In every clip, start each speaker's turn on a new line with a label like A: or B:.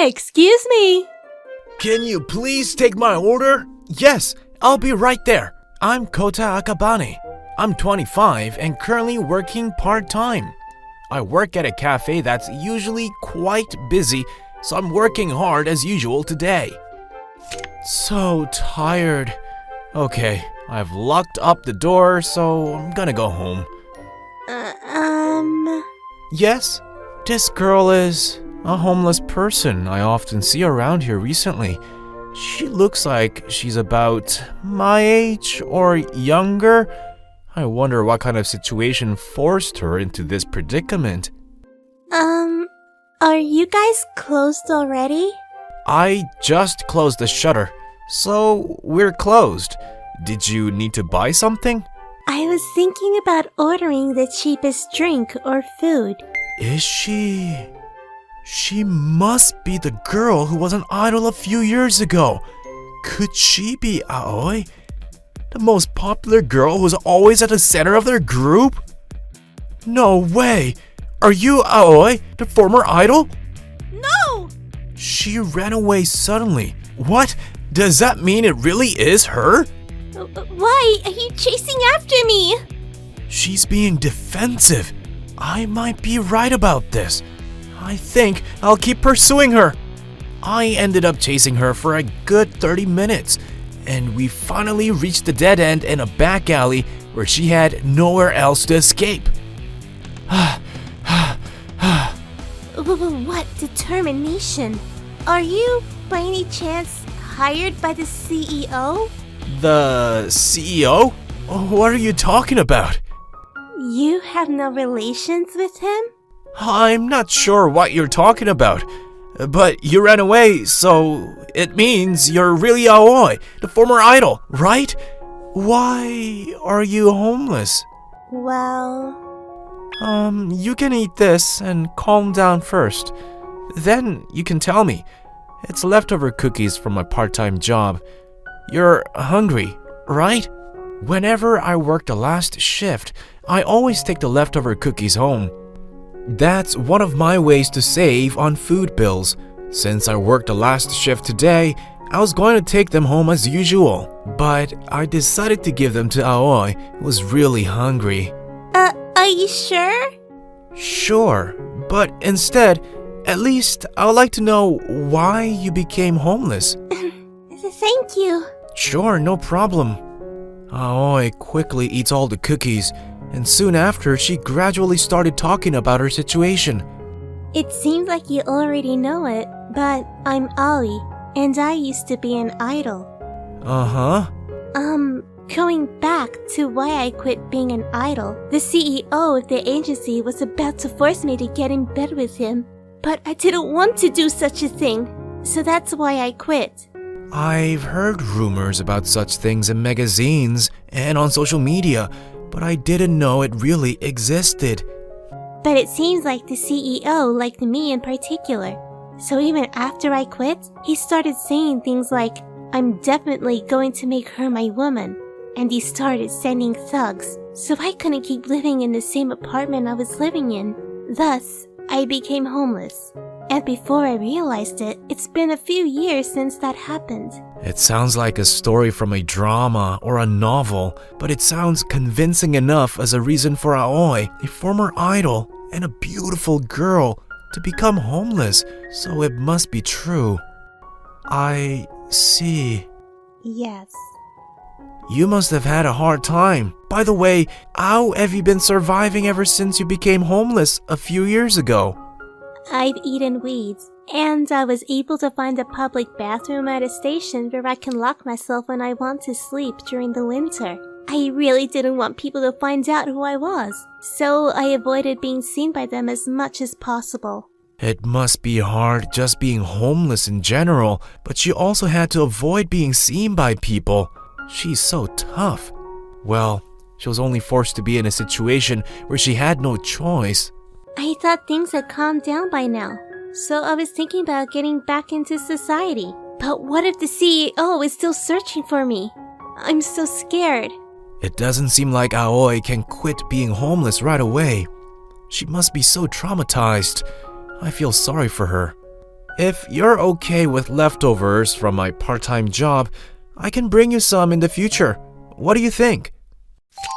A: Excuse me.
B: Can you please take my order? Yes, I'll be right there. I'm Kota Akabane. I'm 25 and currently working part-time. I work at a cafe that's usually quite busy, so I'm working hard as usual today. So tired. Okay, I've locked up the door, so I'm gonna go home. Yes, this girl is a homeless person I often see around here recently. She looks like she's about my age or younger. I wonder what kind of situation forced her into this predicament.
A: Are you guys closed already?
B: I just closed the shutter, so we're closed. Did you need to buy something?
A: I was thinking about ordering the cheapest drink or food.
B: Is she? She must be the girl who was an idol a few years ago. Could she be Aoi? The most popular girl who's always at the center of their group? No way! Are you Aoi, the former idol?
A: No!
B: She ran away suddenly. What? Does that mean it really is her?
A: Why are you chasing after me?
B: She's being defensive. I might be right about this. I think I'll keep pursuing her. I ended up chasing her for a good 30 minutes, and we finally reached the dead end in a back alley where she had nowhere else to escape.
A: What determination? Are you, by any chance, hired by the CEO?
B: The CEO? What are you talking about?
A: You have no relations with him?
B: I'm not sure what you're talking about, but you ran away, so it means you're really Aoi, the former idol, right? Why are you homeless?
A: Well...
B: You can eat this and calm down first. Then you can tell me. It's leftover cookies from my part-time job. You're hungry, right? Whenever I work the last shift, I always take the leftover cookies home. That's one of my ways to save on food bills. Since I worked the last shift today, I was going to take them home as usual, but I decided to give them to Aoi, who was really hungry.
A: Are you sure?
B: Sure, but instead, at least I would like to know why you became homeless.
A: Thank you.
B: Sure, no problem. Aoi quickly eats all the cookies, and soon after, she gradually started talking about her situation.
A: It seems like you already know it, but I'm Aoi, and I used to be an idol.
B: Uh-huh.
A: Going back to why I quit being an idol, the CEO of the agency was about to force me to get in bed with him, but I didn't want to do such a thing, so that's why I quit.
B: I've heard rumors about such things in magazines and on social media, but I didn't know it really existed.
A: But it seems like the CEO liked me in particular. So even after I quit, he started saying things like, I'm definitely going to make her my woman. And he started sending thugs, so I couldn't keep living in the same apartment I was living in. Thus, I became homeless. And before I realized it, it's been a few years since that happened.
B: It sounds like a story from a drama or a novel, but it sounds convincing enough as a reason for Aoi, a former idol and a beautiful girl, to become homeless, so it must be true. I see.
A: Yes.
B: You must have had a hard time. By the way, how have you been surviving ever since you became homeless a few years ago?
A: I've eaten weeds, and I was able to find a public bathroom at a station where I can lock myself when I want to sleep during the winter. I really didn't want people to find out who I was, so I avoided being seen by them as much as possible.
B: It must be hard just being homeless in general, but you also had to avoid being seen by people. She's so tough. Well, she was only forced to be in a situation where she had no choice.
A: I thought things had calmed down by now, so I was thinking about getting back into society. But what if the CEO is still searching for me? I'm so scared.
B: It doesn't seem like Aoi can quit being homeless right away. She must be so traumatized. I feel sorry for her. If you're okay with leftovers from my part-time job, I can bring you some in the future. What do you think?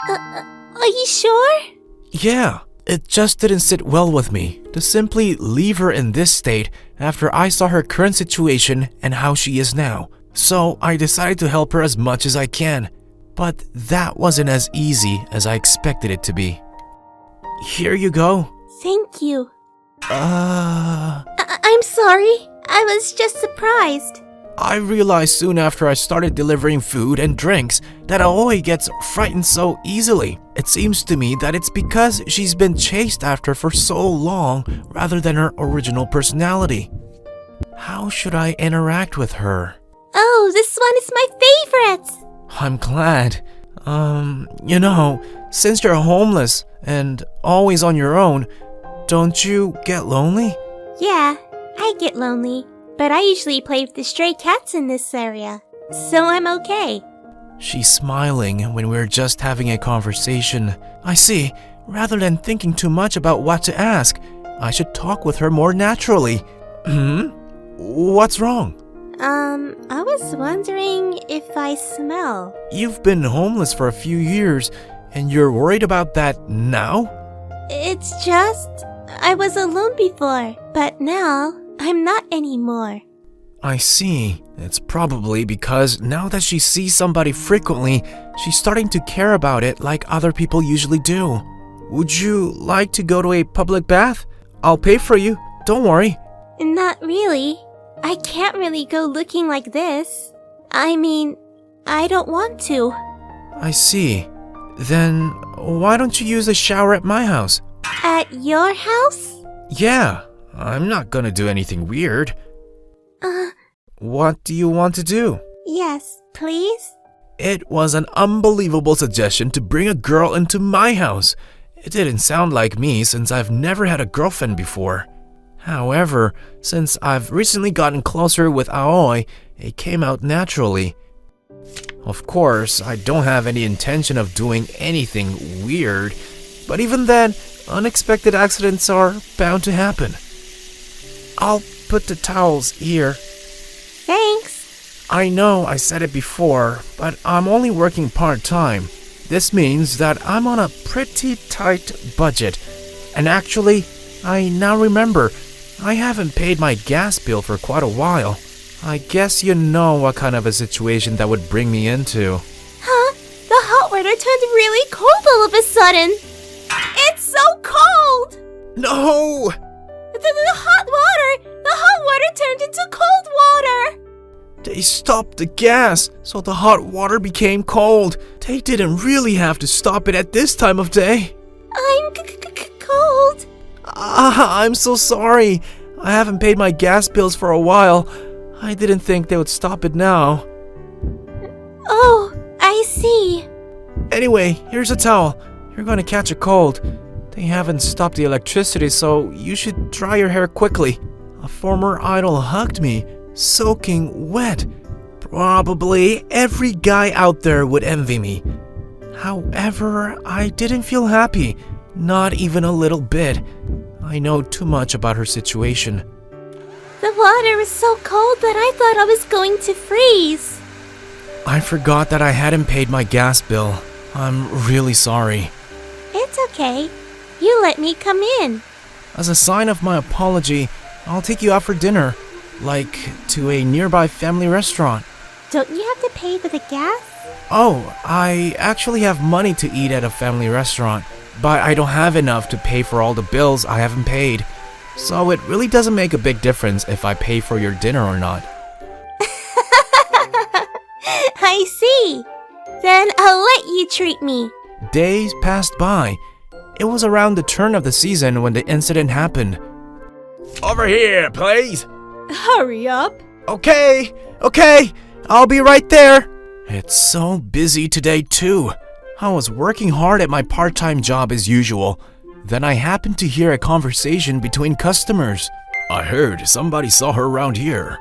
A: Are you sure?
B: Yeah, it just didn't sit well with me to simply leave her in this state after I saw her current situation and how she is now. So I decided to help her as much as I can. But that wasn't as easy as I expected it to be. Here you go.
A: Thank you. I'm sorry. I was just surprised.
B: I realized soon after I started delivering food and drinks that Aoi gets frightened so easily. It seems to me that it's because she's been chased after for so long rather than her original personality. How should I interact with her?
A: Oh, this one is my favorite.
B: I'm glad. Since you're homeless and always on your own, don't you get lonely?
A: Yeah, I get lonely, but I usually play with the stray cats in this area, so I'm okay.
B: She's smiling when we're just having a conversation. I see. Rather than thinking too much about what to ask, I should talk with her more naturally. What's wrong?
A: I was wondering if I smell.
B: You've been homeless for a few years, and you're worried about that now?
A: It's just, I was alone before, but now I'm not anymore.
B: I see. It's probably because now that she sees somebody frequently, she's starting to care about it like other people usually do. Would you like to go to a public bath? I'll pay for you. Don't worry.
A: Not really. I can't really go looking like this. I mean, I don't want to.
B: I see. Then why don't you use a shower at my house?
A: At your house?
B: Yeah, I'm not gonna do anything weird. What do you want to do?
A: Yes, please?
B: It was an unbelievable suggestion to bring a girl into my house. It didn't sound like me since I've never had a girlfriend before. However, since I've recently gotten closer with Aoi, it came out naturally. Of course, I don't have any intention of doing anything weird, but even then, unexpected accidents are bound to happen. I'll put the towels here.
A: Thanks.
B: I know I said it before, but I'm only working part-time. This means that I'm on a pretty tight budget. And actually, I now remember, I haven't paid my gas bill for quite a while. I guess you know what kind of a situation that would bring me into.
A: Huh? The hot water turned really cold all of a sudden. It's so cold!
B: No!
A: The hot water turned into cold water!
B: They stopped the gas, so the hot water became cold. They didn't really have to stop it at this time of day.
A: I'm cold.
B: I'm so sorry. I haven't paid my gas bills for a while. I didn't think they would stop it now.
A: Oh, I see.
B: Anyway, here's a towel. You're gonna catch a cold. They haven't stopped the electricity, so you should dry your hair quickly. A former idol hugged me, soaking wet. Probably every guy out there would envy me. However, I didn't feel happy, not even a little bit. I know too much about her situation.
A: The water was so cold that I thought I was going to freeze.
B: I forgot that I hadn't paid my gas bill. I'm really sorry.
A: It's okay. You let me come in.
B: As a sign of my apology, I'll take you out for dinner, like to a nearby family restaurant.
A: Don't you have to pay for the gas?
B: Oh, I actually have money to eat at a family restaurant, but I don't have enough to pay for all the bills I haven't paid. So it really doesn't make a big difference if I pay for your dinner or not.
A: I see. Then I'll let you treat me.
B: Days passed by. It was around the turn of the season when the incident happened. Over here, please.
A: Hurry up.
B: Okay, I'll be right there. It's so busy today too. I was working hard at my part-time job as usual. Then I happened to hear a conversation between customers. I heard somebody saw her around here.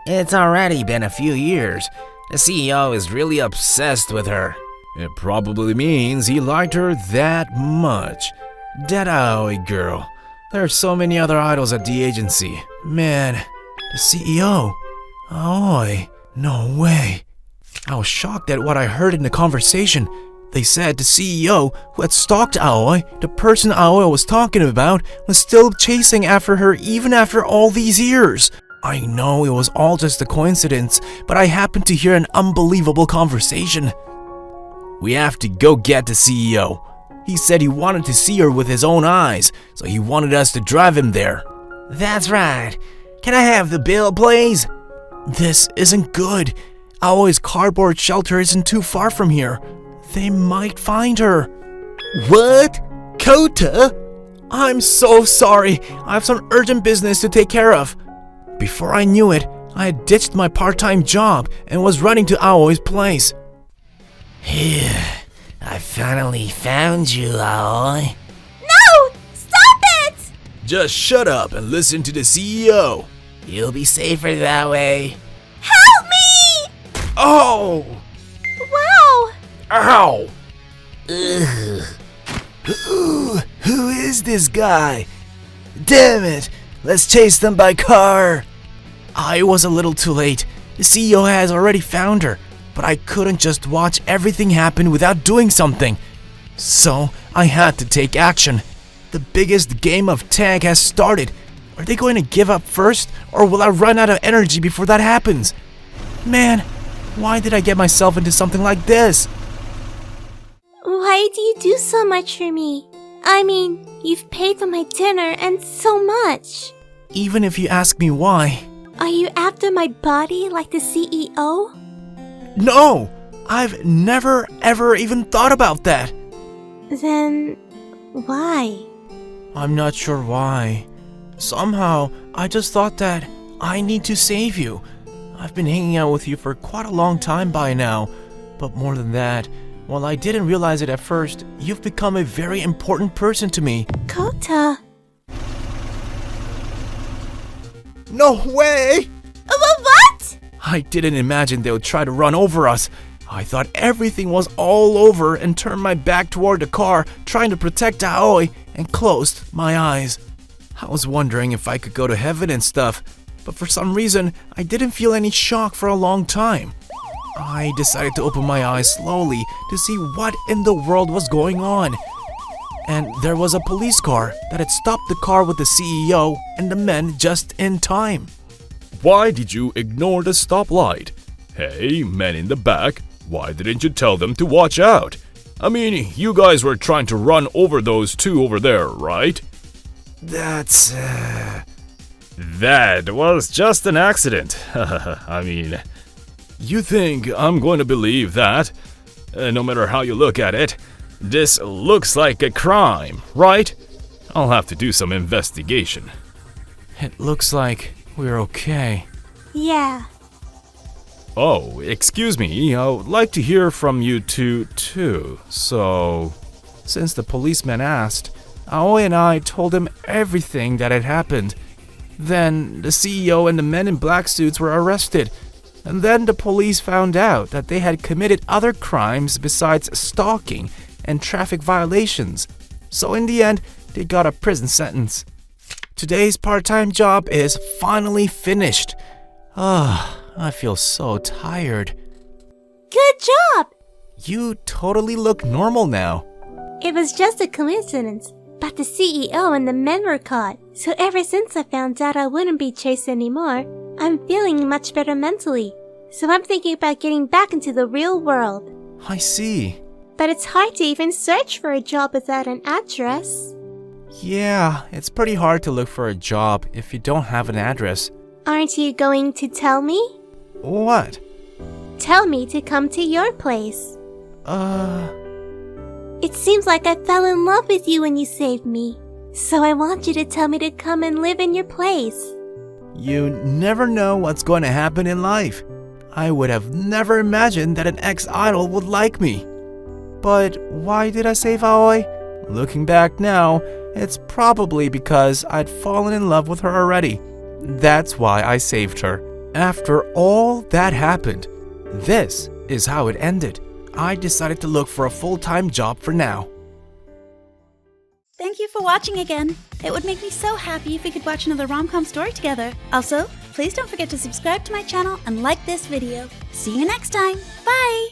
B: It's already been a few years. The CEO is really obsessed with her. It probably means he liked her that much. That Aoi girl. There are so many other idols at the agency. Man, The CEO? Aoi, no way. I was shocked at what I heard in the conversation. They said the CEO who had stalked Aoi, the person Aoi was talking about, was still chasing after her even after all these years. I know it was all just a coincidence, but I happened to hear an unbelievable conversation. We have to go get the CEO. He said he wanted to see her with his own eyes, so he wanted us to drive him there. That's right. Can I have the bill, please? This isn't good. Aoi's cardboard shelter isn't too far from here. They might find her. What? Kota? I'm so sorry. I have some urgent business to take care of. Before I knew it, I had ditched my part-time job and was running to Aoi's place. Phew. I finally found you, Aoi.
A: No! Stop it!
B: Just shut up and listen to the CEO. You'll be safer that way.
A: Help me!
B: Oh!
A: Wow!
B: Ow! Ugh. Who is this guy? Damn it! Let's chase them by car. I was a little too late. The CEO has already found her, but I couldn't just watch everything happen without doing something. So I had to take action. The biggest game of tag has started. Are they going to give up first, or will I run out of energy before that happens? Man, why did I get myself into something like this?
A: Why do you do so much for me? I mean, you've paid for my dinner and so much.
B: Even if you ask me why.
A: Are you after my body like the CEO?
B: No! I've never ever even thought about that.
A: Then, why?
B: I'm not sure why. Somehow, I just thought that I need to save you. I've been hanging out with you for quite a long time by now. But more than that, while I didn't realize it at first, you've become a very important person to me.
A: Kota.
B: No way!
A: What?
B: I didn't imagine they would try to run over us. I thought everything was all over and turned my back toward the car, trying to protect Aoi, and closed my eyes. I was wondering if I could go to heaven and stuff, but for some reason, I didn't feel any shock for a long time. I decided to open my eyes slowly to see what in the world was going on. And there was a police car that had stopped the car with the CEO and the men just in time.
C: Why did you ignore the stoplight? Hey, men in the back, why didn't you tell them to watch out? I mean, you guys were trying to run over those two over there, right?
B: That
C: was just an accident. I mean, you think I'm going to believe that? No matter how you look at it, this looks like a crime, right? I'll have to do some investigation.
B: It looks like we're okay.
A: Yeah.
C: Oh, excuse me, I would like to hear from you two too, so...
B: Since the policeman asked, Aoi and I told him everything that had happened. Then the CEO and the men in black suits were arrested. And then the police found out that they had committed other crimes besides stalking and traffic violations. So in the end, they got a prison sentence. Today's part-time job is finally finished. I feel so tired.
A: Good job!
B: You totally look normal now.
A: It was just a coincidence, but the CEO and the men were caught. So ever since I found out I wouldn't be chased anymore, I'm feeling much better mentally. So I'm thinking about getting back into the real world.
B: I see.
A: But it's hard to even search for a job without an address.
B: Yeah, it's pretty hard to look for a job if you don't have an address.
A: Aren't you going to tell me?
B: What?
A: Tell me to come to your place. It seems like I fell in love with you when you saved me. So I want you to tell me to come and live in your place.
B: You never know what's going to happen in life. I would have never imagined that an ex-idol would like me. But why did I save Aoi? Looking back now, it's probably because I'd fallen in love with her already. That's why I saved her. After all that happened, this is how it ended. I decided to look for a full-time job for now.
D: Thank you for watching again. It would make me so happy if we could watch another rom-com story together. Also, please don't forget to subscribe to my channel and like this video. See you next time. Bye!